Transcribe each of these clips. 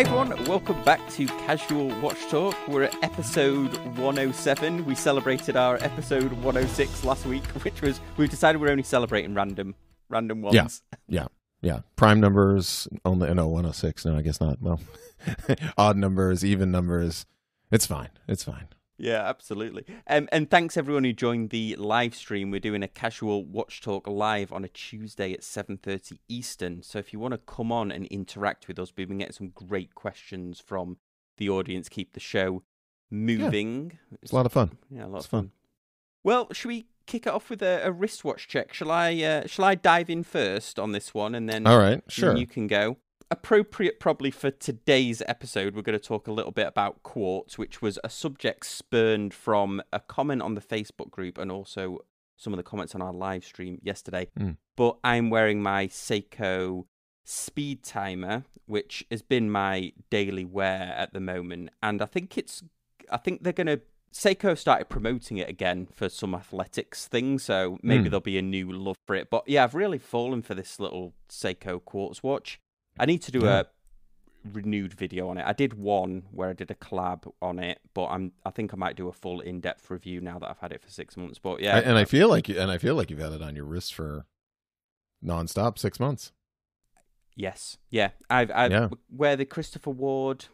Hey everyone, welcome back to Casual Watch Talk. We're at episode 107. We celebrated our episode 106 last week, which was, we've decided we're only celebrating random ones. Yeah. Prime numbers, only, no, 106. No, I guess not. Well, odd numbers, even numbers. It's fine. Yeah, absolutely. And thanks everyone who joined the live stream. We're doing a Casual Watch Talk live on a Tuesday at 7:30 Eastern. So if you want to come on and interact with us, we've been getting some great questions from the audience. Keep the show moving. Yeah, it's a lot of fun. Yeah, a lot of fun. Well, should we kick it off with a wristwatch check? Shall I dive in first on this one, and then all right, sure, you can go. Appropriate probably for today's episode, we're going to talk a little bit about quartz, which was a subject spurned from a comment on the Facebook group and also some of the comments on our live stream yesterday. But I'm wearing my Seiko speed timer, which has been my daily wear at the moment, and I think they're going to Seiko started promoting it again for some athletics thing, so maybe there'll be a new love for it. But yeah, I've really fallen for this little Seiko quartz watch. I need to do a renewed video on it. I did one where I did a collab on it, but I think I might do a full in-depth review now that I've had it for 6 months. But yeah, I feel like you've had it on your wrist for nonstop 6 months. Yes, yeah. I wear the Christopher Ward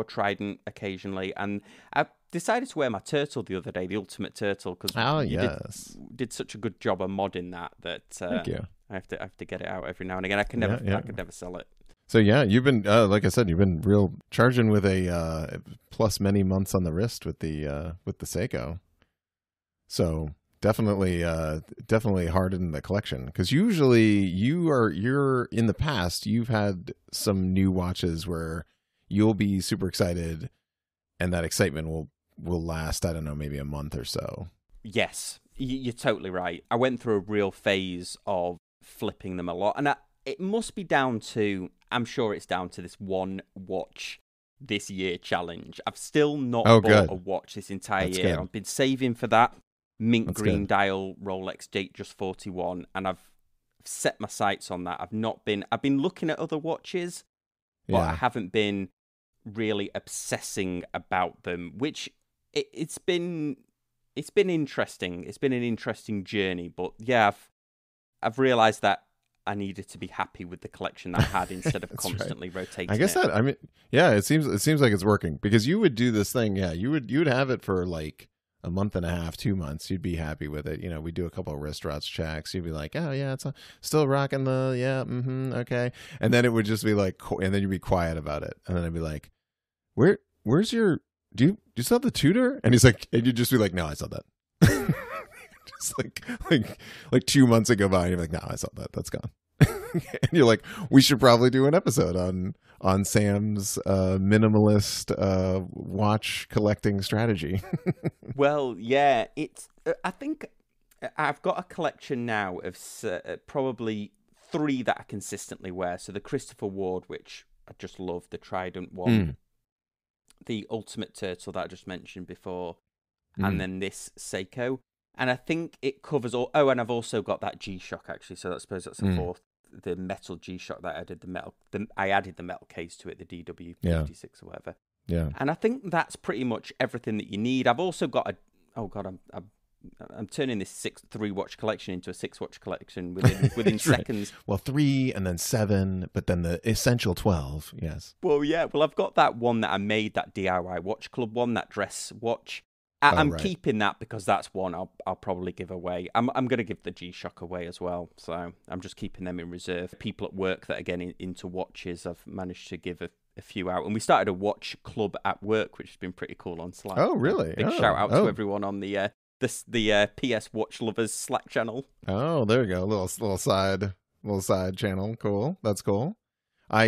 Trident occasionally, and I decided to wear my turtle the other day, the Ultimate Turtle, because did such a good job of modding that. Thank you. I have to get it out every now and again. I could never sell it. So yeah, you've been like I said, you've been real charging with a plus many months on the wrist with the Seiko. So definitely hardened the collection, because usually you're in the past you've had some new watches where you'll be super excited, and that excitement will last, I don't know, maybe a month or so. Yes, you're totally right. I went through a real phase of flipping them a lot, and it must be down to, I'm sure it's down to this one watch this year challenge. I've still not bought a watch this entire year. I've been saving for that mint green dial Rolex Datejust 41, and I've set my sights on that. I've been looking at other watches, but I haven't been really obsessing about them, which it's been interesting. It's been an interesting journey, but yeah, I've realized that I needed to be happy with the collection that I had instead of constantly rotating. I guess it seems like it's working, because you would do this thing. Yeah, you would have it for like a month and a half, 2 months. You'd be happy with it. You know, we do a couple of wrist watch checks. You'd be like, oh yeah, it's still rocking okay. And then it would just be like, and then you'd be quiet about it. And then I'd be like, where's your, do you still have the Tudor? And he's like, and you'd just be like, no, I saw that. Just like 2 months ago by, and you're like, no, I saw that. That's gone. And you're like, we should probably do an episode on Sam's minimalist watch collecting strategy. Well, yeah, I think I've got a collection now of probably 3 that I consistently wear. So the Christopher Ward, which I just love, the Trident one, the Ultimate Turtle that I just mentioned before, and then this Seiko. And I think it covers all. Oh, and I've also got that G-Shock, actually. So I suppose that's the fourth, the metal G-Shock that I added I added the metal case to it, the DW56 or whatever. Yeah. And I think that's pretty much everything that you need. I've also got I'm turning this 3 watch collection into a 6 watch collection within seconds. Well, 3 and then 7, but then the essential 12. Yes. Well, yeah. Well, I've got that one that I made, that DIY Watch Club one, that dress watch. I'm keeping that because that's one I'll probably give away. I'm going to give the G-Shock away as well, so I'm just keeping them in reserve. People at work that are getting into watches, I've managed to give a few out, and we started a watch club at work, which has been pretty cool on Slack. Oh, really? Big shout out to everyone on the PS Watch Lovers Slack channel. Oh, there you go, little side channel. Cool, that's cool. I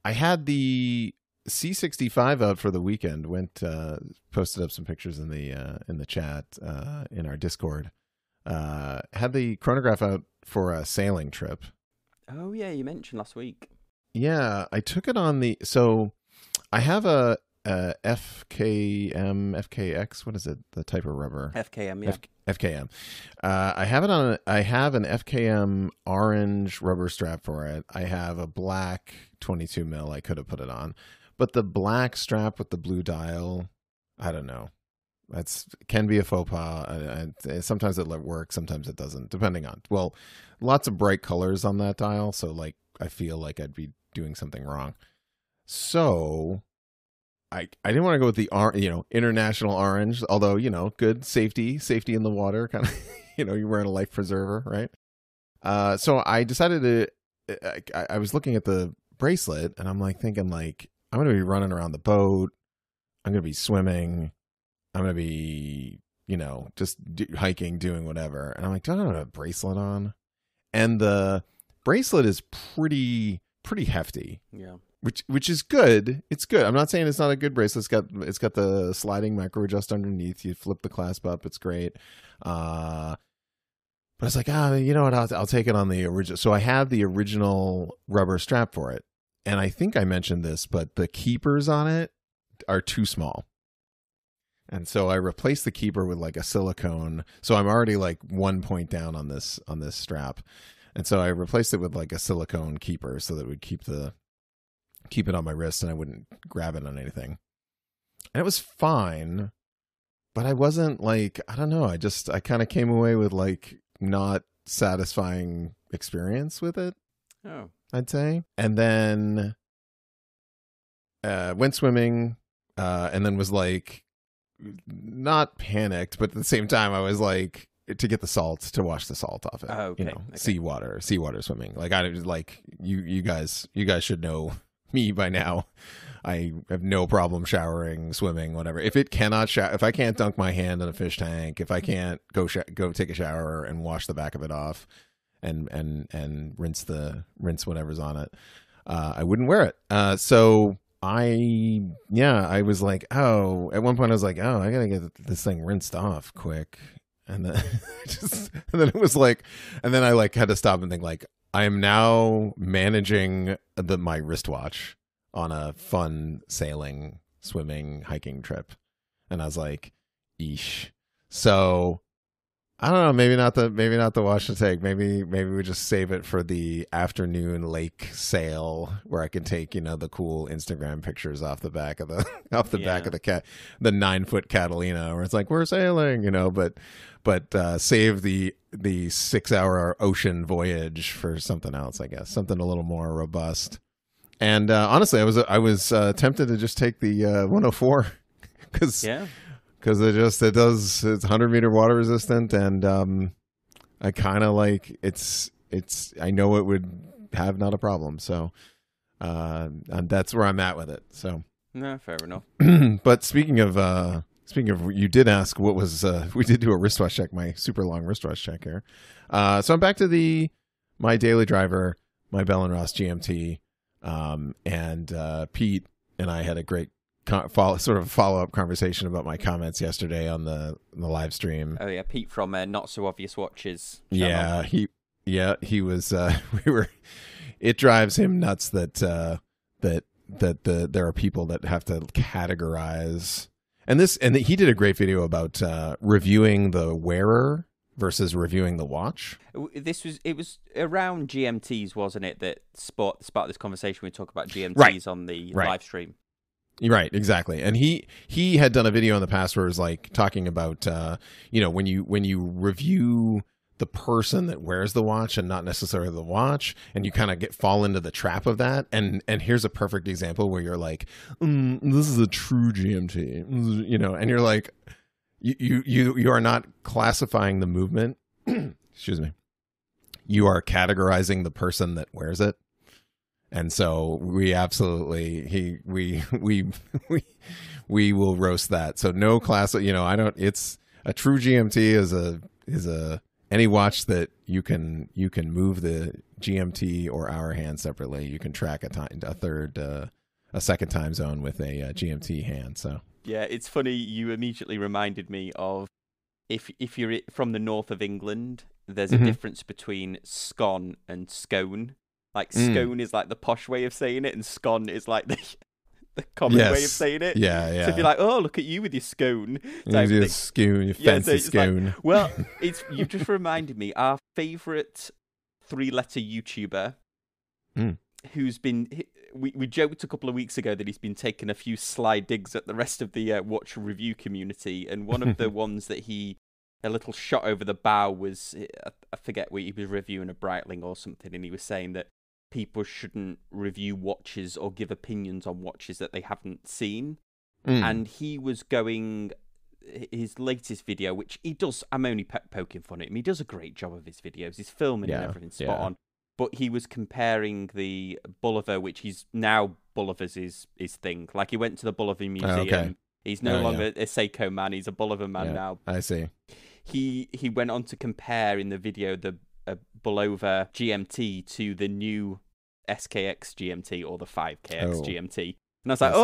had the C65 out for the weekend. Posted up some pictures in the chat in our Discord. Had the chronograph out for a sailing trip. Oh yeah, you mentioned last week. Yeah, I took it on so I have a FKM, FKX. What is it? The type of rubber? FKM, yeah. FKM. I have it on. I have an FKM orange rubber strap for it. I have a black 22 mil. I could have put it on, but the black strap with the blue dial, I don't know. Can be a faux pas. Sometimes it works, sometimes it doesn't, depending on. Well, lots of bright colors on that dial, so like I feel like I'd be doing something wrong. So I didn't want to go with the international orange, although good safety in the water, kind of. You're wearing a life preserver, right? So I decided to. I was looking at the bracelet, and I'm like thinking like I'm going to be running around the boat. I'm going to be swimming. I'm going to be, just hiking, doing whatever. And I'm like, do I have a bracelet on? And the bracelet is pretty hefty. Yeah. Which is good. It's good. I'm not saying it's not a good bracelet. It's got the sliding micro adjust underneath. You flip the clasp up. It's great. But it's like, you know what? I'll take it on the original. So I have the original rubber strap for it. And I think I mentioned this, but the keepers on it are too small. And so I replaced the keeper with like a silicone. So I'm already like 1 point down on this strap. And so I replaced it with like a silicone keeper so that it would keep it on my wrist and I wouldn't grab it on anything. And it was fine, but I wasn't like, I don't know. I kind of came away with like not satisfying experience with it. Oh, I'd say. And then went swimming and then was like, not panicked, but at the same time I was like, to get the salt, to wash the salt off it. Oh, okay. Okay. Seawater swimming. Like I was like, you guys should know me by now. I have no problem showering, swimming, whatever. If I can't dunk my hand in a fish tank, if I can't go take a shower and wash the back of it off and rinse whatever's on it, I wouldn't wear it. So I was like, at one point I was like, I gotta get this thing rinsed off quick. And then it was like, and then I like had to stop and think like, I am now managing my wristwatch on a fun sailing, swimming, hiking trip. And I was like, eesh. So I don't know, maybe not the wash and take. Maybe we just save it for the afternoon lake sail where I can take, the cool Instagram pictures off the back of the back of the 9-foot Catalina where it's like we're sailing, but save the 6-hour ocean voyage for something else, I guess. Something a little more robust. And honestly, I was tempted to just take the 104 cuz it's 100-meter water resistant, and I kind of like it's. I know it would have not a problem, so and that's where I'm at with it. So no, fair enough. But speaking of, you did ask what was. We did do a wristwatch check, my super long wristwatch check here. So I'm back to my daily driver, my Bell & Ross GMT, and Pete and I had a great follow-up conversation about my comments yesterday on the live stream. Oh yeah, Pete from Not So Obvious Watches channel. He was it drives him nuts that there are people that have to categorize, and he did a great video about reviewing the wearer versus reviewing the watch. It was around GMTs, wasn't it, that sparked this conversation? We talk about GMTs on the live stream. Right, exactly. And he had done a video in the past where it was like talking about when you review the person that wears the watch and not necessarily the watch, and you kind of fall into the trap of that. And here's a perfect example where you're like, this is a true GMT, and you're like, you are not classifying the movement. Excuse me. You are categorizing the person that wears it. And so we absolutely we will roast that. So no class, it's a true GMT is any watch that you can move the GMT or hour hand separately. You can track a second time zone with a GMT hand. So yeah, it's funny. You immediately reminded me of if you're from the north of England, there's a difference between scone and scone. Like scone is like the posh way of saying it, and scone is like the common way of saying it. Yeah, yeah. So if you're like, oh, look at you with your scone. Your scone, your fancy scone. Like, well, you've just reminded me, our favourite 3-letter YouTuber who's been... We joked a couple of weeks ago that he's been taking a few sly digs at the rest of the watch review community, and one of the ones that a little shot over the bow was, I forget what he was reviewing, a Breitling or something, and he was saying that people shouldn't review watches or give opinions on watches that they haven't seen. And he was going, his latest video, which he does, I'm only poking fun at him, he does a great job of his videos, he's filming and everything spot on. But he was comparing the Bulliver, which he's now Bulliver's his thing. Like, he went to the Bulliver Museum. Okay. He's no longer a Seiko man. He's a Bulliver man now. I see. He went on to compare in the video the Bulliver GMT to the new SKX GMT or the 5KX GMT. And I was like,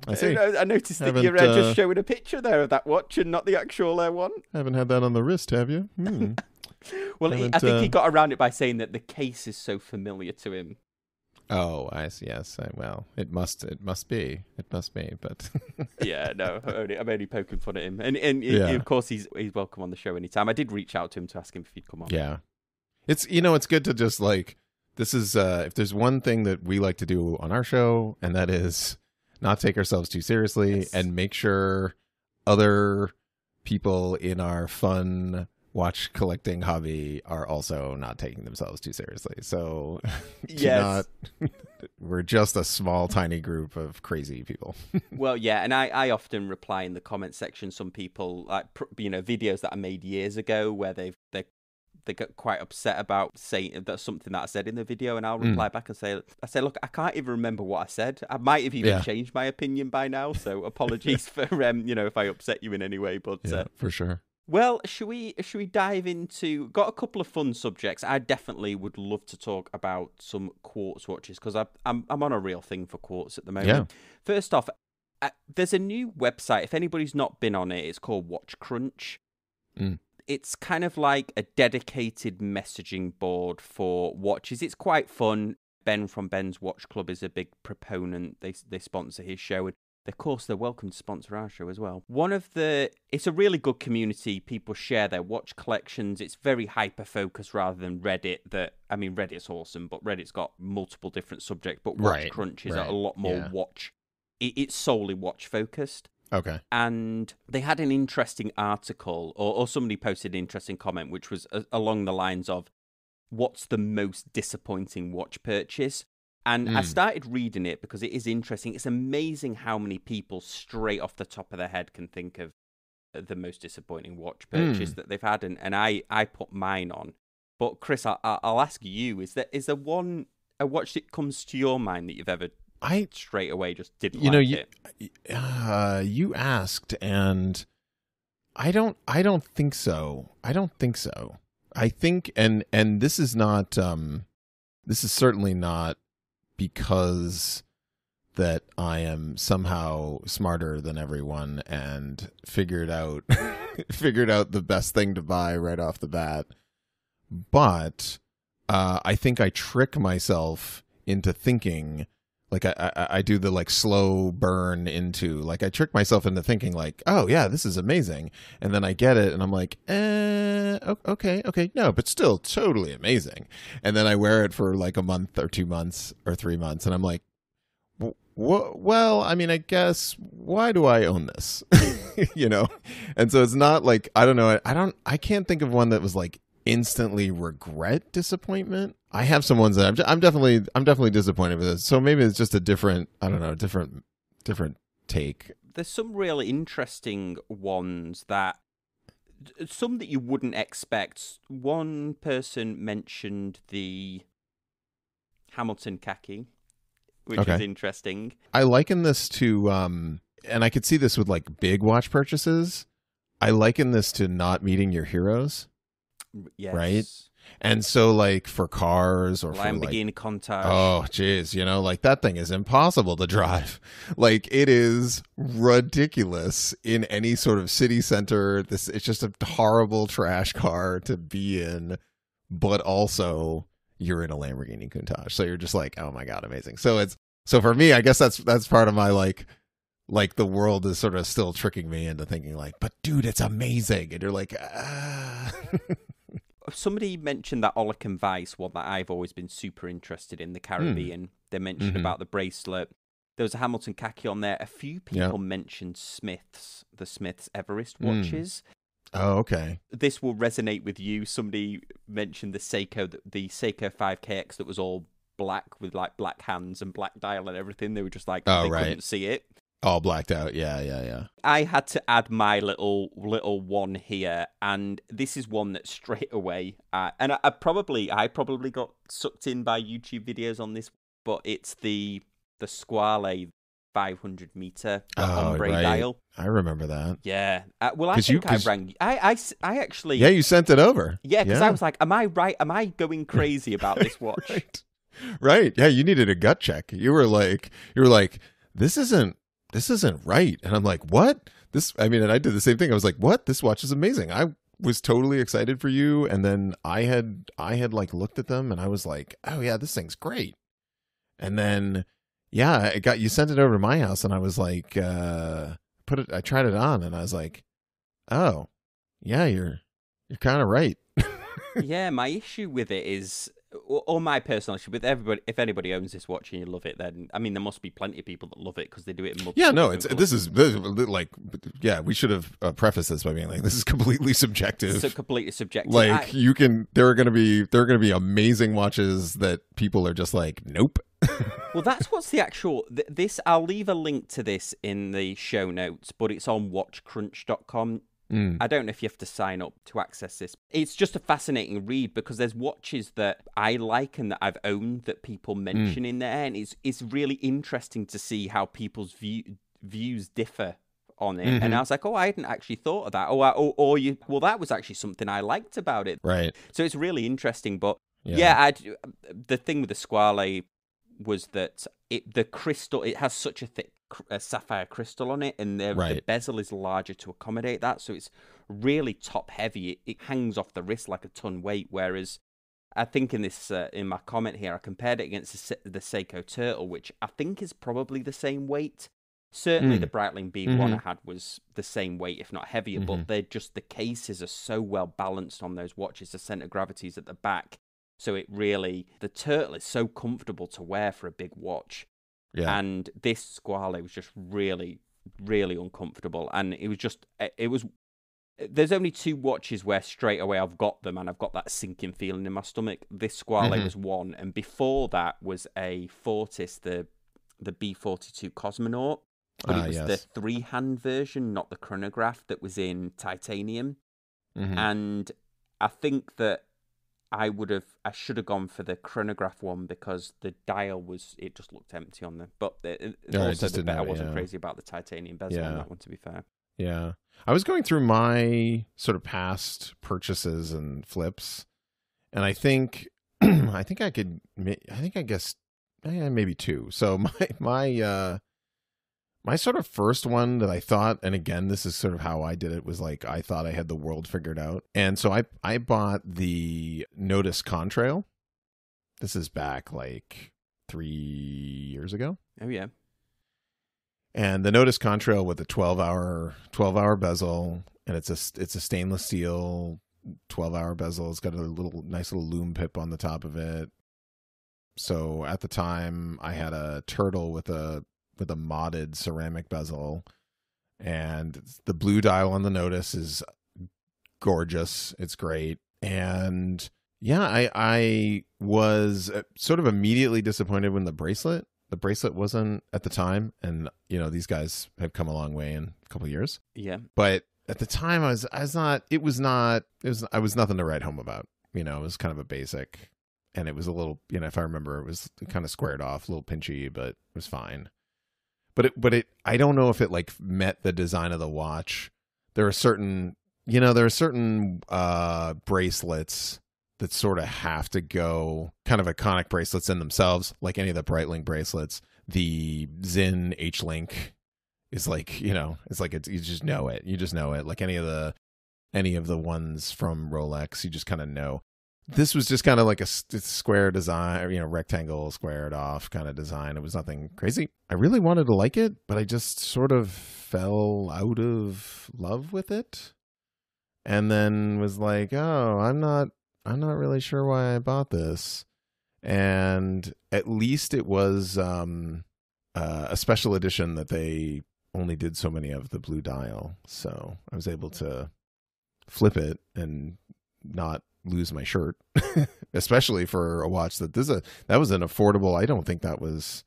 I see. I noticed that you're just showing a picture there of that watch and not the actual one. Haven't had that on the wrist, have you? Well, I think he got around it by saying that the case is so familiar to him. Oh, I see. Yes. Well, it must be. But yeah, no, I'm only poking fun at him, and of course he's welcome on the show anytime. I did reach out to him to ask him if he'd come on. Yeah, it's it's good to just like, this is if there's one thing that we like to do on our show, and that is not take ourselves too seriously and make sure other people in our fun watch collecting hobby are also not taking themselves too seriously. So we're just a small, tiny group of crazy people. Well, yeah, and I often reply in the comment section, some people, like, videos that I made years ago where they get quite upset about saying that's something that I said in the video, and I'll reply back and say, look, I can't even remember what I said. I might have even changed my opinion by now, so apologies for if I upset you in any way. But for sure. Well, should we dive into... Got a couple of fun subjects. I definitely would love to talk about some quartz watches, because I'm on a real thing for quartz at the moment. Yeah. First off, there's a new website. If anybody's not been on it, it's called WatchCrunch. It's kind of like a dedicated messaging board for watches. It's quite fun. Ben from Ben's Watch Club is a big proponent. They sponsor his show, and of course, they're welcome to sponsor our show as well. It's a really good community. People share their watch collections. It's very hyper-focused rather than Reddit. Reddit's awesome, but Reddit's got multiple different subjects. But WatchCrunch is a lot more watch. It's solely watch-focused. Okay. And they had an interesting article, or somebody posted an interesting comment, which was along the lines of, what's the most disappointing watch purchase? And I started reading it because it is interesting. It's amazing how many people straight off the top of their head can think of the most disappointing watch purchase that they've had. And I put mine on. But Chris, I'll ask you, is there a watch that comes to your mind that you've ever straight away just didn't like it? You asked, and I don't think so. I think, and this is not, this is certainly not because that I am somehow smarter than everyone and figured out the best thing to buy right off the bat. But I think I trick myself into thinking, like, I do the like slow burn into, like, I trick myself into thinking like, oh yeah, this is amazing, and then I get it and I'm like, okay, no, but still totally amazing. And then I wear it for like a month or 2 months or 3 months, and I'm like, well, I mean, I guess, why do I own this? And so it's not like, I don't know, I can't think of one that was like instantly regret disappointment. I have some ones that I'm definitely disappointed with it. So maybe it's just a different take. There's some really interesting ones some that you wouldn't expect. One person mentioned the Hamilton khaki, which is interesting. I liken this to, and I could see this with like big watch purchases. I liken this to not meeting your heroes. Yes. Right? And so, like, for cars or Lamborghini Countach. Oh, geez, like, that thing is impossible to drive. Like, it is ridiculous in any sort of city center. It's just a horrible trash car to be in, but also you're in a Lamborghini Countach. So you're just like, oh my God, amazing. So So for me, I guess that's part of my like the world is sort of still tricking me into thinking like, but dude, it's amazing. And you're like, ah. Somebody mentioned that Oleg and Vice, one that I've always been super interested in, the Caribbean. They mentioned about the bracelet. There was a Hamilton khaki on there. A few people mentioned the Smiths Everest watches. Oh, okay. This will resonate with you. Somebody mentioned the Seiko 5KX that was all black with like black hands and black dial and everything. They were just like, they couldn't see it. All blacked out. Yeah. I had to add my little one here, and this is one that straight away, and I probably got sucked in by YouTube videos on this, but it's the Squale 500 meter ombre dial. I remember that. Yeah. Well, I think I rang. I actually. Yeah, you sent it over. Yeah, because I was like, am I right? Am I going crazy about this watch? Right. Yeah, you needed a gut check. You were like, this isn't right. And I'm like, what? And I did the same thing. I was like, what? This watch is amazing. I was totally excited for you. And then I had like looked at them and I was like, oh yeah, this thing's great. And then, yeah, you sent it over to my house and I was like, I tried it on and I was like, oh yeah, you're kind of right. Yeah. My issue with it is, or my personal issue with everybody, if anybody owns this watch and you love it, then I mean there must be plenty of people that love it because they do it in multiple. Yeah, no, this is like, yeah, we should have prefaced this by being like, this is completely subjective. It's completely subjective. Like there are gonna be amazing watches that people are just like, nope. Well, that's what's the actual this. I'll leave a link to this in the show notes, but it's on WatchCrunch.com. I don't know if you have to sign up to access this. It's just a fascinating read because there's watches that I like and that I've owned that people mention in there, and it's really interesting to see how people's views differ on it. And I was like, oh, I hadn't actually thought of that. Well, that was actually something I liked about it. Right. So it's really interesting. But yeah, the thing with the Squale was that the crystal, it has such a thick sapphire crystal on it, and the bezel is larger to accommodate that, so it's really top heavy. It hangs off the wrist like a ton weight, whereas I think in this in my comment here I compared it against the Seiko Turtle, which I think is probably the same weight. Certainly the Breitling B1 I had was the same weight, if not heavier, but the cases are so well balanced on those watches. The center of gravity is at the back, so the Turtle is so comfortable to wear for a big watch. Yeah. And this Squale was just really, really uncomfortable. And there's only two watches where straight away I've got them and I've got that sinking feeling in my stomach. This Squale was one. And before that was a Fortis, the B42 Cosmonaut. But it was the three-hand version, not the chronograph, that was in titanium. And I think that I should have gone for the chronograph one because the dial it just looked empty on them. But I wasn't crazy about the titanium bezel on that one, to be fair. Yeah. I was going through my sort of past purchases and flips, and I think I guess maybe two. So my sort of first one that I thought, and again, this is sort of how I did it, was like I thought I had the world figured out. And so I bought the Notice Contrail. This is back like 3 years ago. Oh, yeah. And the Notice Contrail with the 12-hour bezel, and it's a stainless steel 12-hour bezel. It's got a nice little loom pip on the top of it. So at the time, I had a Turtle with a modded ceramic bezel, and the blue dial on the Notice is gorgeous. It's great. And yeah, I was sort of immediately disappointed when the bracelet wasn't at the time. And these guys have come a long way in a couple of years. Yeah. But at the time I was nothing to write home about. It was kind of a basic, and it was a little, if I remember, it was kind of squared off, a little pinchy, but it was fine. But I don't know if it like met the design of the watch. There are certain bracelets that sort of have to go, kind of iconic bracelets in themselves, like any of the Breitling bracelets. The Zinn H-Link is like, it's like you just know it. You just know it. Like any of the ones from Rolex, you just kind of know. this was just kind of like a square design, rectangle squared off kind of design. It was nothing crazy. I really wanted to like it, but I just sort of fell out of love with it. And then was like, oh, I'm not really sure why I bought this. And at least it was a special edition that they only did so many of, the blue dial. So I was able to flip it and not lose my shirt, especially for a watch that was an affordable. I don't think that was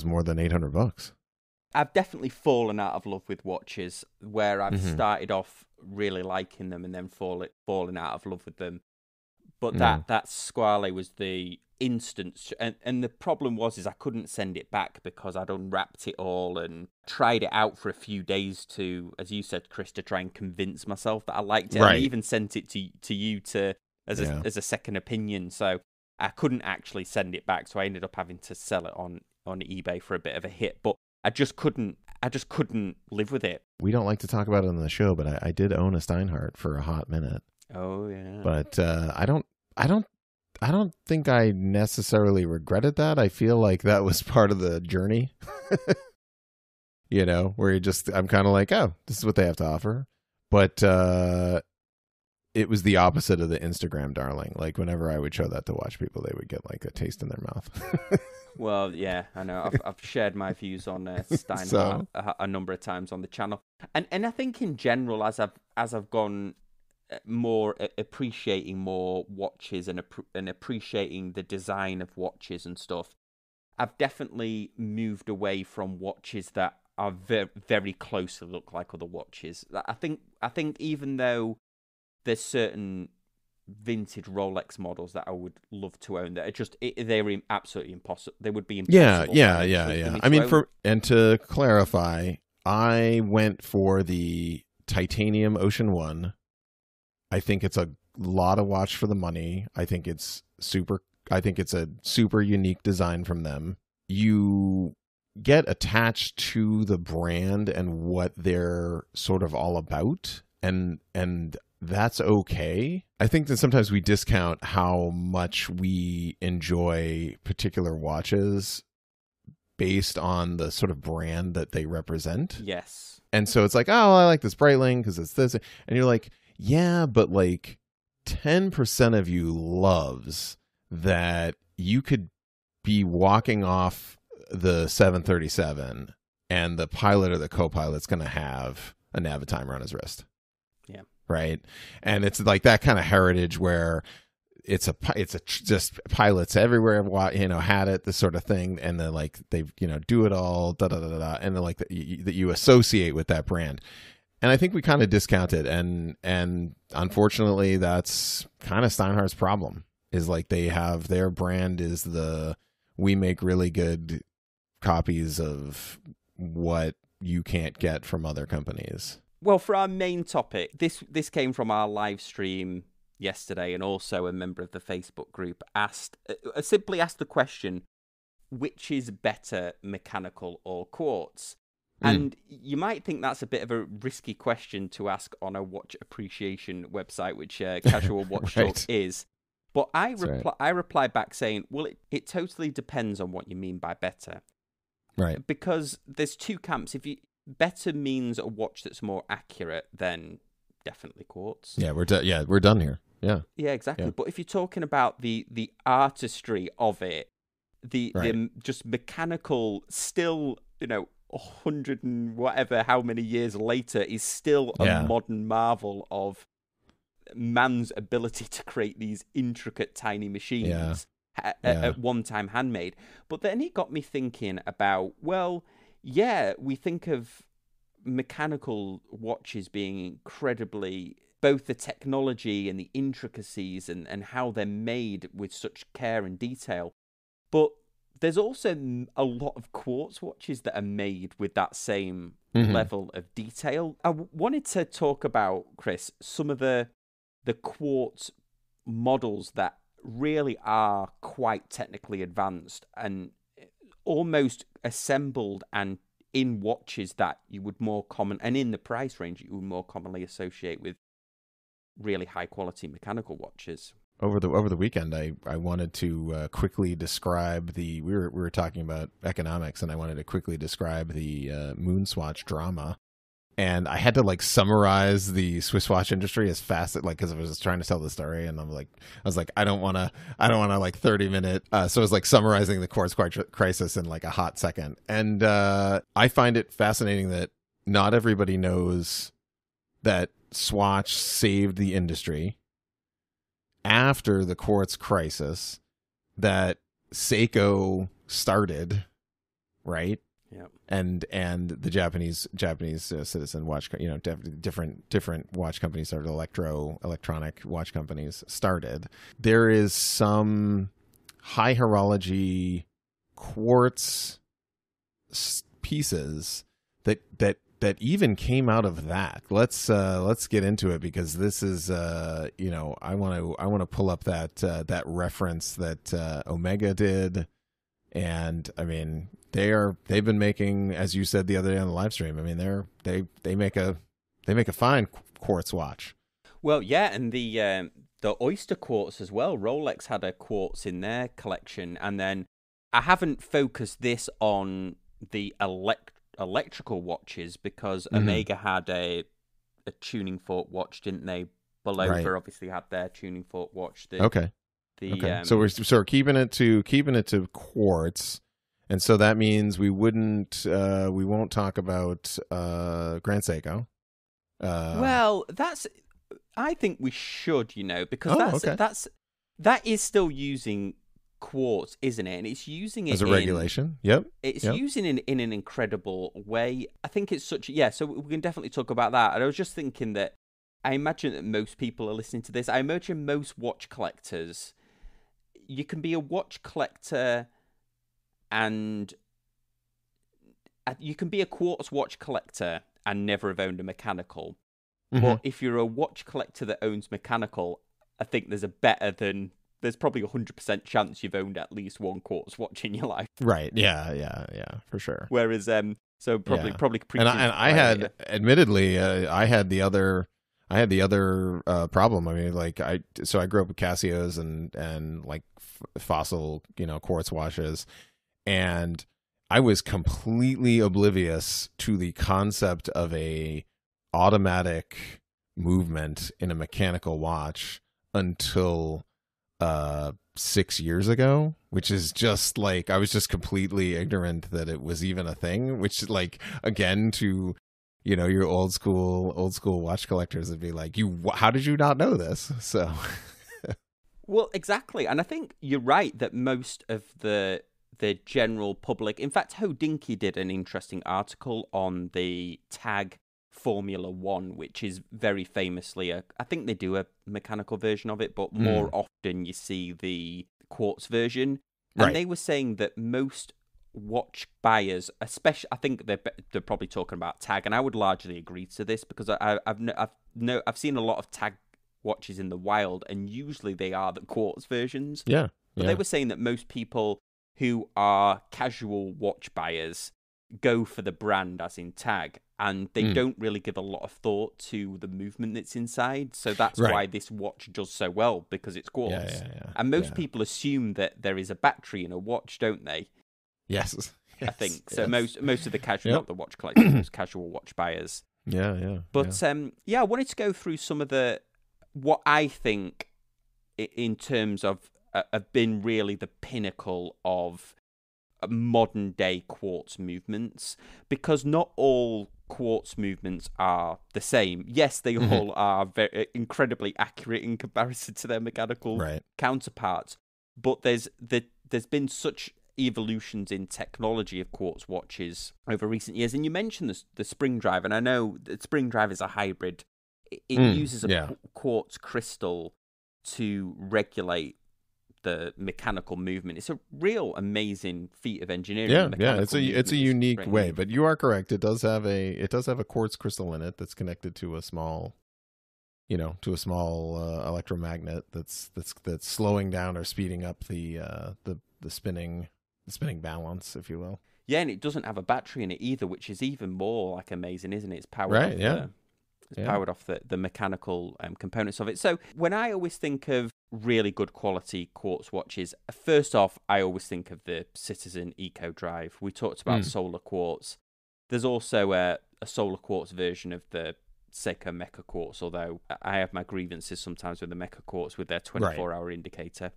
more than $800. I've definitely fallen out of love with watches where I've started off really liking them and then fallen out of love with them. But that Squale was the instance, and the problem was I couldn't send it back because I'd unwrapped it all and tried it out for a few days to, as you said, Kris, to try and convince myself that I liked it. Right. I even sent it to you as a second opinion, so I couldn't actually send it back. So I ended up having to sell it on eBay for a bit of a hit. But I just couldn't live with it. We don't like to talk about it on the show, but I did own a Steinhardt for a hot minute. Oh yeah. But I don't think I necessarily regretted that. I feel like that was part of the journey. Where I'm kind of like, oh, this is what they have to offer. But it was the opposite of the Instagram darling. Like whenever I would show that to watch people, they would get like a taste in their mouth. Well, yeah, I know. I've shared my views on Steinhardt a number of times on the channel, and I think in general, as I've gone more appreciating more watches and appreciating the design of watches and stuff, I've definitely moved away from watches that are very, very closely look like other watches. I think even though there's certain vintage Rolex models that I would love to own that are just they're absolutely impossible. They would be impossible. Yeah. I mean, to clarify, I went for the titanium Ocean One. I think it's a lot of watch for the money. I think it's a super unique design from them. You get attached to the brand and what they're sort of all about, and that's okay. I think that sometimes we discount how much we enjoy particular watches based on the sort of brand that they represent. Yes. And so it's like, oh, I like this Breitling because it's this. And you're like, yeah, but like 10% of you loves that you could be walking off the 737 and the pilot or the co-pilot's going to have a Navitimer on his wrist. Yeah. Right. And it's like that kind of heritage where it's just pilots everywhere have had it, this sort of thing, and then like they do it all and then like that you associate with that brand. And I think we kind of discount it, and unfortunately that's kind of Steinhardt's problem, is like they have their brand is we make really good copies of what you can't get from other companies. Well, for our main topic, this came from our live stream yesterday, and also a member of the Facebook group simply asked the question, which is better, mechanical or quartz? And you might think that's a bit of a risky question to ask on a watch appreciation website, which Casual Watch Right. Talk is. But I reply back saying, well, it totally depends on what you mean by better. Right. Because there's two camps. Better means a watch that's more accurate, then definitely quartz. Yeah, we're done here. Yeah. Yeah, exactly. Yeah. But if you're talking about the artistry of it, the just mechanical, still, 100 and whatever, how many years later, is still a modern marvel of man's ability to create these intricate tiny machines at one time handmade. But then it got me thinking about, well, yeah, we think of mechanical watches being incredibly, both the technology and the intricacies and how they're made with such care and detail. But there's also a lot of quartz watches that are made with that same level of detail. I wanted to talk about, Kris, some of the quartz models that really are quite technically advanced and almost assembled and in watches that you would more common, and in the price range you would more commonly associate with really high quality mechanical watches. over the weekend, I wanted to quickly describe we were talking about economics, and I wanted to quickly describe the moon swatch drama, and I had to like summarize the Swiss watch industry as fast as because I was trying to tell the story, and I was like I don't want to like 30-minute, so I was like summarizing the quartz crisis in like a hot second, and I find it fascinating that not everybody knows that Swatch saved the industry after the quartz crisis that Seiko started, right? Yeah. And the Japanese citizen watch, different watch companies started, electronic watch companies started. There is some high horology quartz pieces that even came out of that. Let's get into it, because this is I want to pull up that reference that Omega did, and I mean they've been making, as you said the other day on the live stream, I mean they make a fine quartz watch. Well, yeah, and the oyster quartz as well. Rolex had a quartz in their collection, and then I haven't focused this on the electrical watches because Omega had a tuning fork watch, didn't they? Bulova obviously had their tuning fork watch. Okay. So we're keeping it to quartz, and so that means we won't talk about Grand Seiko. Well, I think we should, because that is still using quartz, isn't it? And it's using it as a regulation. Yep. It's using it in an incredible way. I think it's so we can definitely talk about that. And I was just thinking that I imagine that most people are listening to this. I imagine most watch collectors, you can be a watch collector and you can be a quartz watch collector and never have owned a mechanical. But if you're a watch collector that owns mechanical, I think there's probably 100% chance you've owned at least one quartz watch in your life. Right. Yeah, for sure. Whereas, so probably. And I had, admittedly, I had the other problem. I mean, I grew up with Casios and like fossil, quartz watches, and I was completely oblivious to the concept of a automatic movement in a mechanical watch until 6 years ago, which is just like I was just completely ignorant that it was even a thing, which like again to your old school watch collectors would be like, how did you not know this? So well, exactly. And I think you're right that most of the general public, in fact Hodinkee did an interesting article on the TAG Formula One, which is very famously I think they do a mechanical version of it, but more often you see the quartz version. And they were saying that most watch buyers, especially, I think they're probably talking about TAG, and I would largely agree to this because I've seen a lot of TAG watches in the wild, and usually they are the quartz versions. Yeah. But they were saying that most people who are casual watch buyers go for the brand, as in TAG, and they don't really give a lot of thought to the movement that's inside. So that's why this watch does so well, because it's quartz. Yeah. And most people assume that there is a battery in a watch, don't they? Yes. I think so. Most of the casual, not the watch collectors, most casual watch buyers. Yeah. But I wanted to go through some of what I think in terms of have been really the pinnacle of modern day quartz movements, because not all quartz movements are the same. Yes, they all are very incredibly accurate in comparison to their mechanical counterparts, but there's been such evolutions in technology of quartz watches over recent years. And you mentioned the spring drive, and I know the spring drive is a hybrid. It uses a quartz crystal to regulate the mechanical movement. It's a real amazing feat of engineering. Yeah. It's a unique way, but you are correct. It does have a quartz crystal in it that's connected to a small electromagnet that's slowing down or speeding up the spinning balance, if you will. Yeah, and it doesn't have a battery in it either, which is even more like amazing, isn't it? It's powered powered off the mechanical components of it. So when I always think of really good quality quartz watches. First off, I always think of the Citizen Eco Drive. We talked about solar quartz. There's also a solar quartz version of the Seiko Mecha Quartz, although I have my grievances sometimes with the Mecha Quartz with their 24-hour indicator.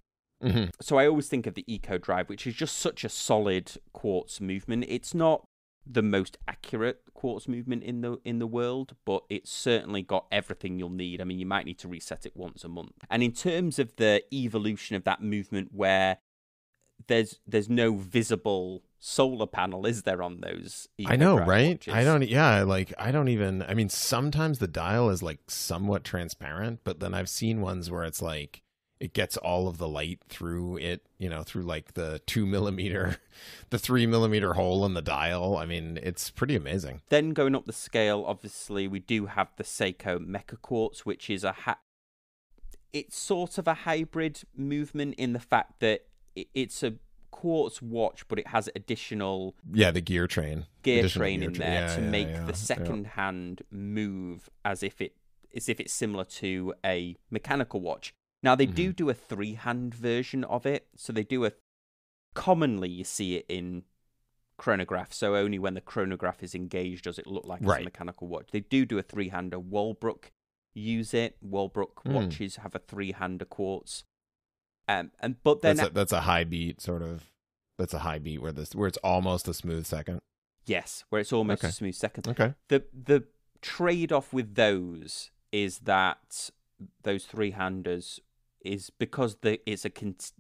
So I always think of the Eco Drive, which is just such a solid quartz movement. It's not the most accurate quartz movement in the world, but it's certainly got everything you'll need. I mean, you might need to reset it once a month. And in terms of the evolution of that movement, where there's no visible solar panel, is there, on those Eco I know, Drive right? watches? I mean, sometimes the dial is like somewhat transparent, but then I've seen ones where it's like it gets all of the light through it, through like the 3 millimeter hole in the dial. I mean, it's pretty amazing. Then going up the scale, obviously, we do have the Seiko Mecha Quartz, which is it's sort of a hybrid movement in the fact that it's a quartz watch, but it has additional the gear train in there to make the second hand move as if it's similar to a mechanical watch. Now, they do a 3-hand version of it. So they do commonly you see it in chronograph. So only when the chronograph is engaged does it look like it's a mechanical watch. They do a 3-hander. Walbrook use it. Walbrook watches have a 3-hander quartz. But then that's a high beat sort of. That's a high beat where it's almost a smooth second. Yes, where it's almost a smooth second. Okay. The trade off with those is that those 3-handers is because the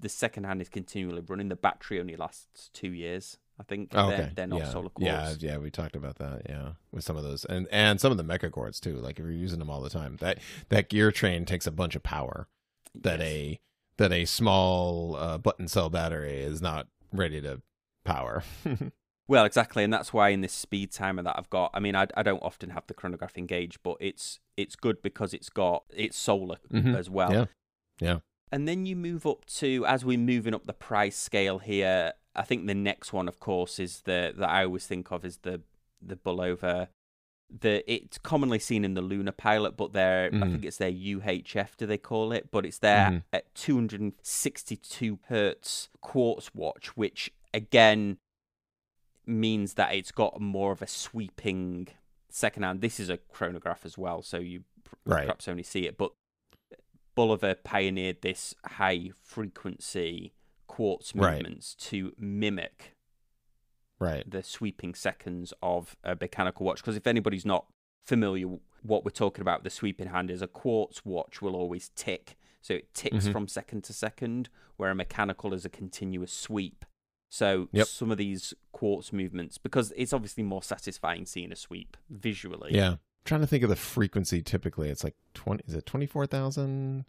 second hand is continually running. The battery only lasts 2 years. I think they're not solar quartz. Yeah, we talked about that. Yeah, with some of those and some of the Mecha Quartz too. Like if you're using them all the time, that gear train takes a bunch of power that a small button cell battery is not ready to power. Well, exactly, and that's why in this speed timer that I've got, I mean, I don't often have the chronograph engaged, but it's good because it's solar as well. Yeah. And then you move up to, as we're moving up the price scale here, I think the next one, of course, is that I always think of is the Bulova. It's commonly seen in the Lunar Pilot, but I think it's their UHF, do they call it? But it's their at 262 hertz quartz watch, which again means that it's got more of a sweeping second hand. This is a chronograph as well, so you perhaps only see it. But Bulova pioneered this high frequency quartz movements to mimic the sweeping seconds of a mechanical watch. Because if anybody's not familiar, what we're talking about, the sweeping hand is a quartz watch will always tick. So it ticks from second to second, where a mechanical is a continuous sweep. So some of these quartz movements, because it's obviously more satisfying seeing a sweep visually. Yeah. I'm trying to think of the frequency. Typically it's like 24,000?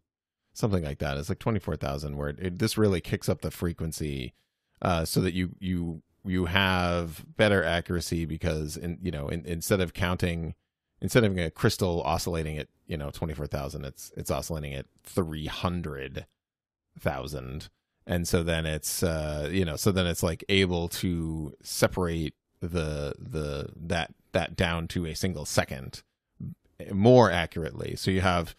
Something like that. It's like 24,000 where this really kicks up the frequency so that you have better accuracy, because instead of having a crystal oscillating at 24,000, it's oscillating at 300,000. And so then it's like able to separate that down to a single second more accurately. So you have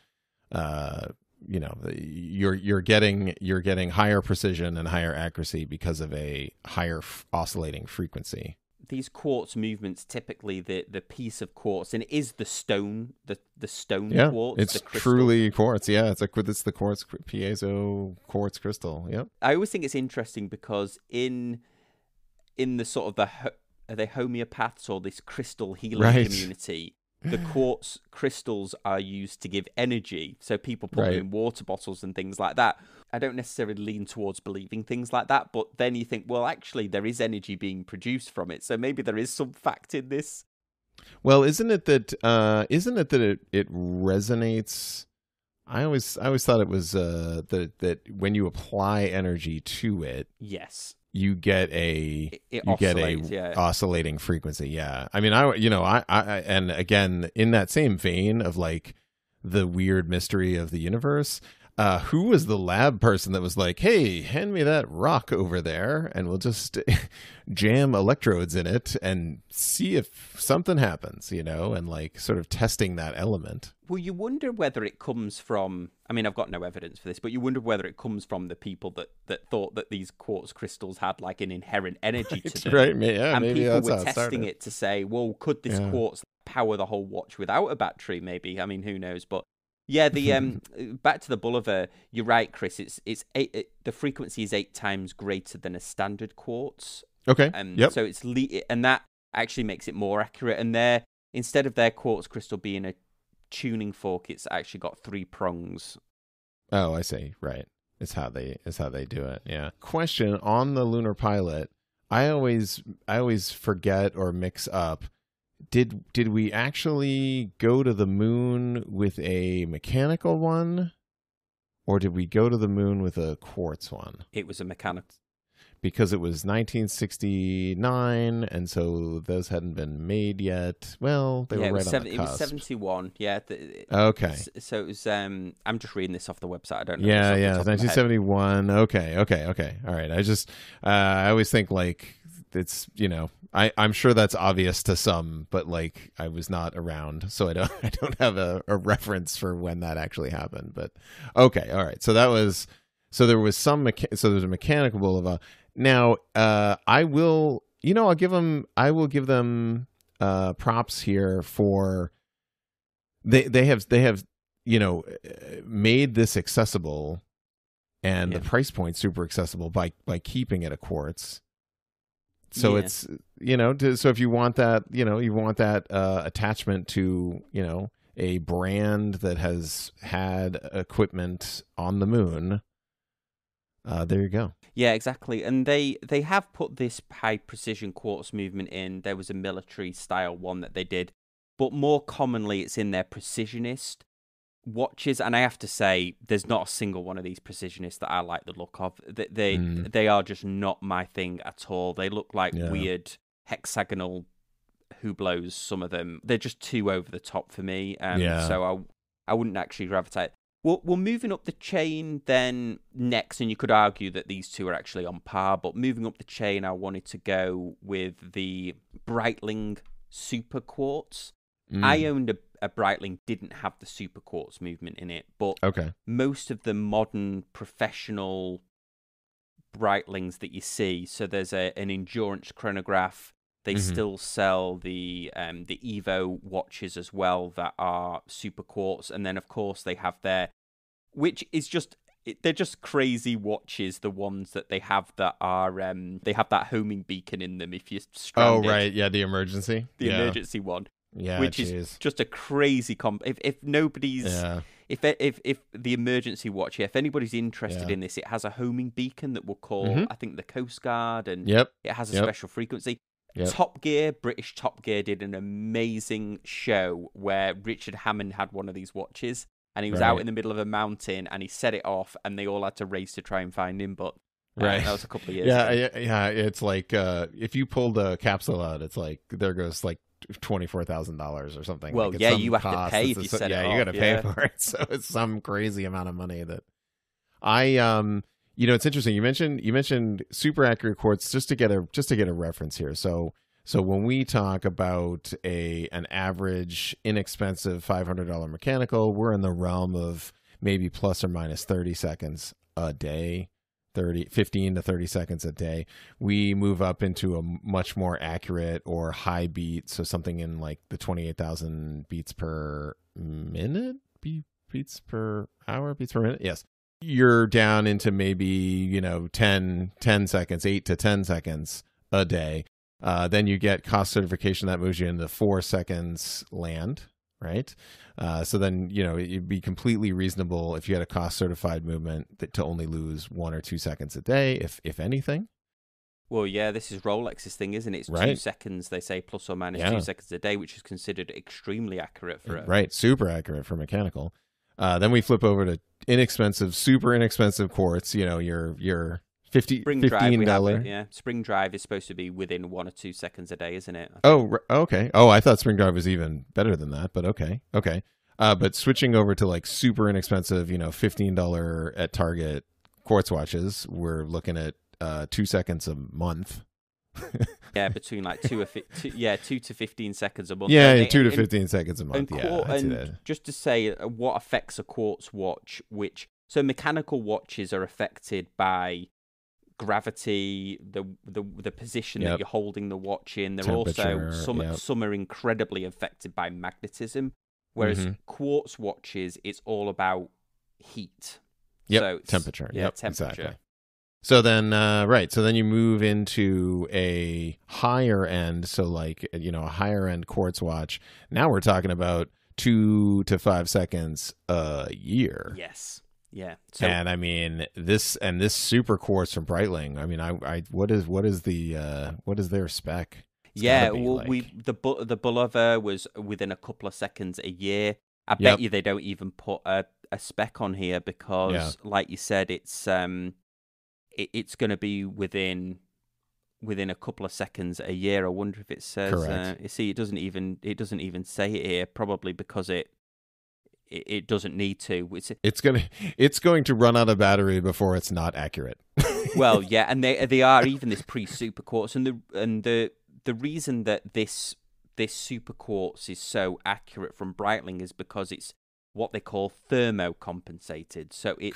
you're getting higher precision and higher accuracy because of a higher oscillating frequency. These quartz movements, typically the piece of quartz, and it is the stone, the stone quartz. It's truly quartz. Yeah, it's the quartz piezo quartz crystal. Yep. I always think it's interesting because in the sort of are they homeopaths or this crystal healing community, the quartz crystals are used to give energy. So people put them in water bottles and things like that. I don't necessarily lean towards believing things like that, but then you think, well, actually, there is energy being produced from it. So maybe there is some fact in this. Well, isn't it that it resonates? I always thought it was that when you apply energy to it, yes, you get a oscillating frequency. Yeah, I mean, I and again in that same vein of like the weird mystery of the universe, who was the lab person that was like, hey, hand me that rock over there and we'll just jam electrodes in it and see if something happens, and like sort of testing that element. Well, you wonder whether it comes from, I mean, I've got no evidence for this, but you wonder whether it comes from the people that thought that these quartz crystals had like an inherent energy to them. Right, yeah, and maybe people that's were how it testing started. it to say, well, could this quartz power the whole watch without a battery? Maybe. I mean, who knows? But yeah, the back to the Bulliver, you're right, Chris. It's the frequency is 8 times greater than a standard quartz. Okay. Yep. So it's and that actually makes it more accurate. And instead of their quartz crystal being a tuning fork, it's actually got 3 prongs. Oh, I see. Right. It's how they do it. Yeah. Question on the lunar pilot. I always forget or mix up. Did we actually go to the moon with a mechanical one, or did we go to the moon with a quartz one? It was a mechanical. Because it was 1969, and so those hadn't been made yet. Well, they were right on the cusp. It was 71. Yeah. Okay. So it was. I'm just reading this off the website. I don't know. Yeah. 1971. Okay. All right. I always think like it's I'm sure that's obvious to some, but like I was not around, so I don't have a reference for when that actually happened. But okay. All right. So there was a mechanical Bulliver. Now, I will give them props here for they have made this accessible and the price point super accessible by keeping it a quartz. So it's so if you want that attachment to a brand that has had equipment on the moon, there you go. Yeah, exactly. And they have put this high precision quartz movement in. There was a military style one that they did, but more commonly it's in their precisionist watches. And I have to say, there's not a single one of these precisionists that I like the look of. They are just not my thing at all. They look like weird hexagonal hublots. Some of them, they're just too over the top for me. So I wouldn't actually gravitate. Well, we're moving up the chain then next, and you could argue that these two are actually on par, but moving up the chain, I wanted to go with the Breitling Super Quartz. I owned a Breitling, didn't have the Super Quartz movement in it, but most of the modern professional Breitlings that you see, so there's an endurance chronograph. They still sell the Evo watches as well that are Super Quartz, and then of course they have which is they're just crazy watches. The ones that they have that are they have that homing beacon in them if you're stranded. Oh right, yeah, the emergency one. Yeah, which is just a crazy if nobody's if the emergency watch, if anybody's interested in this, it has a homing beacon that will call I think the Coast Guard, and it has a special frequency. Top Gear, British Top Gear did an amazing show where Richard Hammond had one of these watches, and he was out in the middle of a mountain, and he set it off, and they all had to race to try and find him. But that was a couple of years ago. Yeah. It's like if you pulled a capsule out, it's like there goes like $24,000 or something. Well, like you have to pay if you set it off. Yeah, you got to pay for it. So it's some crazy amount of money that it's interesting. You mentioned super accurate quartz just to get a reference here. So when we talk about an average inexpensive $500 mechanical, we're in the realm of maybe plus or minus 30 seconds a day. 15 to 30 seconds a day. We move up into a much more accurate or high beat, so something in like the 28,000 beats per minute, beats per hour, beats per minute. Yes. You're down into maybe, 10 seconds, 8 to 10 seconds a day. Then you get cost certification that moves you into 4 seconds land, right? So then, it'd be completely reasonable if you had a cost certified movement to only lose 1 or 2 seconds a day, if anything. Well, yeah, this is Rolex's thing, isn't it? It's 2 seconds, they say, plus or minus 2 seconds a day, which is considered extremely accurate for Right, super accurate for mechanical. Then we flip over to super inexpensive quartz, your $15. Spring drive is supposed to be within 1 or 2 seconds a day, isn't it? Oh, okay. Oh, I thought spring drive was even better than that, but okay. But switching over to like super inexpensive, $15 at Target quartz watches, we're looking at 2 seconds a month. Yeah, between like 2 to 15 seconds a month. Yeah, And 2 to 15 seconds a month. And just to say what affects a quartz watch, so mechanical watches are affected by gravity, the position that you're holding the watch in. They're also some are incredibly affected by magnetism, whereas quartz watches, it's all about heat. Yep, so temperature. Yeah, yep, temperature. Exactly. So then, so then you move into a higher end. So like, a higher end quartz watch. Now we're talking about 2 to 5 seconds a year. Yes. Yeah. So, and I mean this super quartz from Breitling. I mean, what is their spec? The Bulova was within a couple of seconds a year. I bet you they don't even put a spec on here because, like you said, it's going to be within a couple of seconds a year. I wonder if it says. It doesn't even say it here. Probably because it doesn't need to. It's going to run out of battery before it's not accurate. Well, yeah, and they are even this pre-super quartz, and the reason that this super quartz is so accurate from Breitling is because it's what they call thermocompensated. So it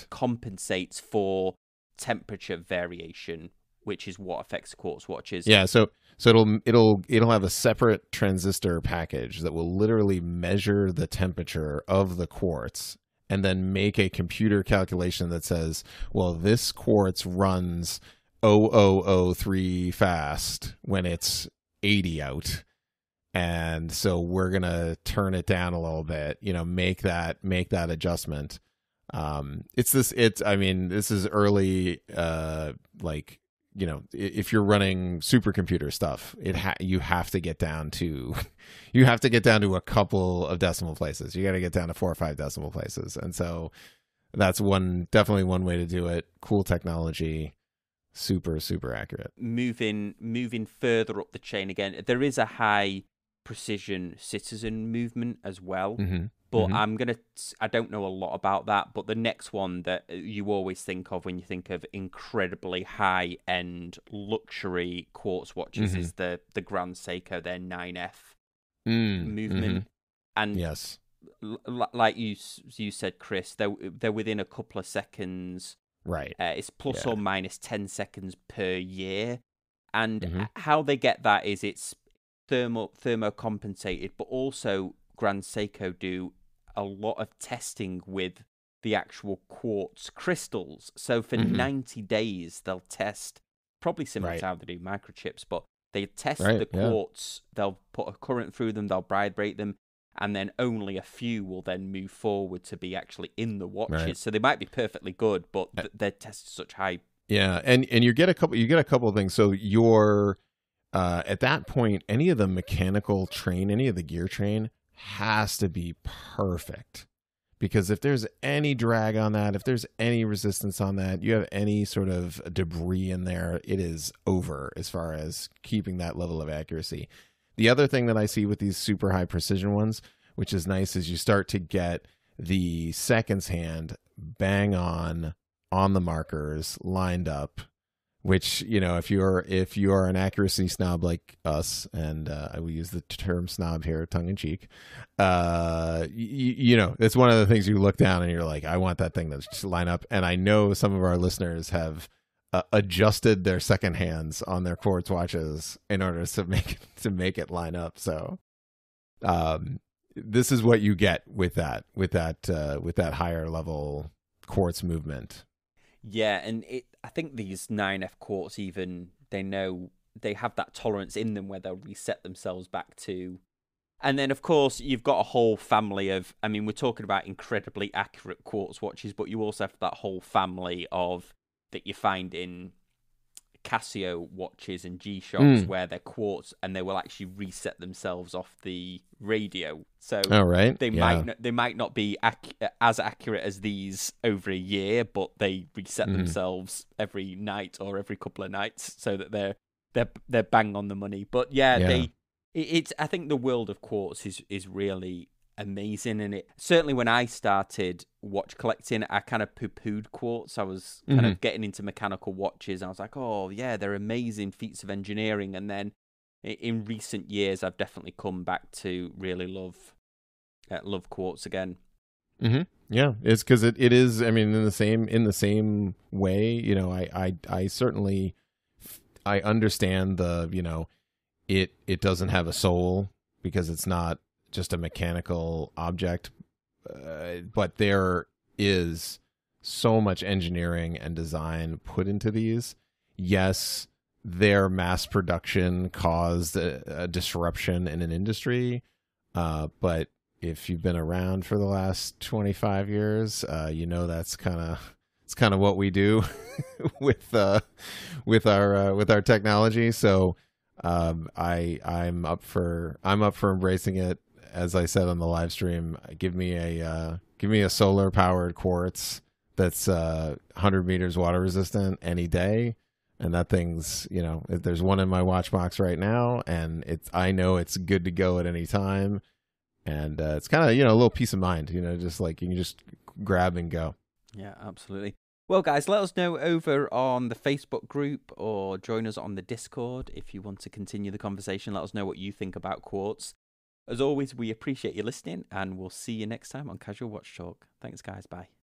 compensates for temperature variation, which is what affects quartz watches. Yeah, so it'll have a separate transistor package that will literally measure the temperature of the quartz and then make a computer calculation that says, well, this quartz runs 0003 fast when it's 80 out. And so we're going to turn it down a little bit, make that adjustment. This is early, if you're running supercomputer stuff, you have to get down to a couple of decimal places. You got to get down to 4 or 5 decimal places. And so that's definitely one way to do it. Cool technology, super, super accurate. Moving further up the chain again, there is a high precision citizen movement as well. But I don't know a lot about that, but the next one that you always think of when you think of incredibly high-end luxury quartz watches is the Grand Seiko, their 9F movement. And yes, like you said, Chris, they're within a couple of seconds. Right. It's plus or minus 10 seconds per year. And how they get that is it's thermocompensated, but also Grand Seiko do a lot of testing with the actual quartz crystals. So for 90 days, they'll test, probably similar to how they do microchips, but they test the quartz. They'll put a current through them, they'll vibrate them, and then only a few will then move forward to be actually in the watches. Right. So they might be perfectly good, but they're tested such high. Yeah, and you get a couple of things. So you're at that point, any of the mechanical train, any of the gear train has to be perfect, because if there's any drag on that, if there's any resistance on that, you have any sort of debris in there, it is over as far as keeping that level of accuracy. The other thing that I see with these super high precision ones, which is nice, is you start to get the seconds hand bang on the markers lined up, which, if you're an accuracy snob like us, and I will use the term snob here, tongue in cheek, it's one of the things you look down and you're like, I want that thing to just line up. And I know some of our listeners have adjusted their second hands on their quartz watches in order to make it line up. So this is what you get with that higher level quartz movement. Yeah, and I think these 9F quartz, even, they know they have that tolerance in them where they'll reset themselves back to. And then, of course, you've got a whole family of, we're talking about incredibly accurate quartz watches, but you also have that whole family of that you find in Casio watches and G-Shocks where they're quartz and they will actually reset themselves off the radio. So they might not be as accurate as these over a year, but they reset themselves every night or every couple of nights so that they're bang on the money. But I think the world of quartz is really amazing. And it certainly, when I started watch collecting, I kind of poo-pooed quartz. I was kind of getting into mechanical watches. I was like, oh yeah, they're amazing feats of engineering. And then in recent years, I've definitely come back to really love quartz again. Yeah, it's because it is. I mean, in the same way, you know, I certainly I understand the, you know, it doesn't have a soul because it's not just a mechanical object, but there is so much engineering and design put into these. Yes, their mass production caused a disruption in an industry, but if you've been around for the last 25 years, you know that's kind of what we do with our technology. So I'm up for embracing it. As I said on the live stream, give me a solar powered quartz that's 100 meters water resistant any day. And that thing's, you know, there's one in my watch box right now, and I know it's good to go at any time. And it's kind of, you know, a little peace of mind, you know, just like you can just grab and go. Yeah, absolutely. Well, guys, let us know over on the Facebook group or join us on the Discord if you want to continue the conversation. Let us know what you think about quartz. As always, we appreciate you listening, and we'll see you next time on Casual Watch Talk. Thanks, guys. Bye.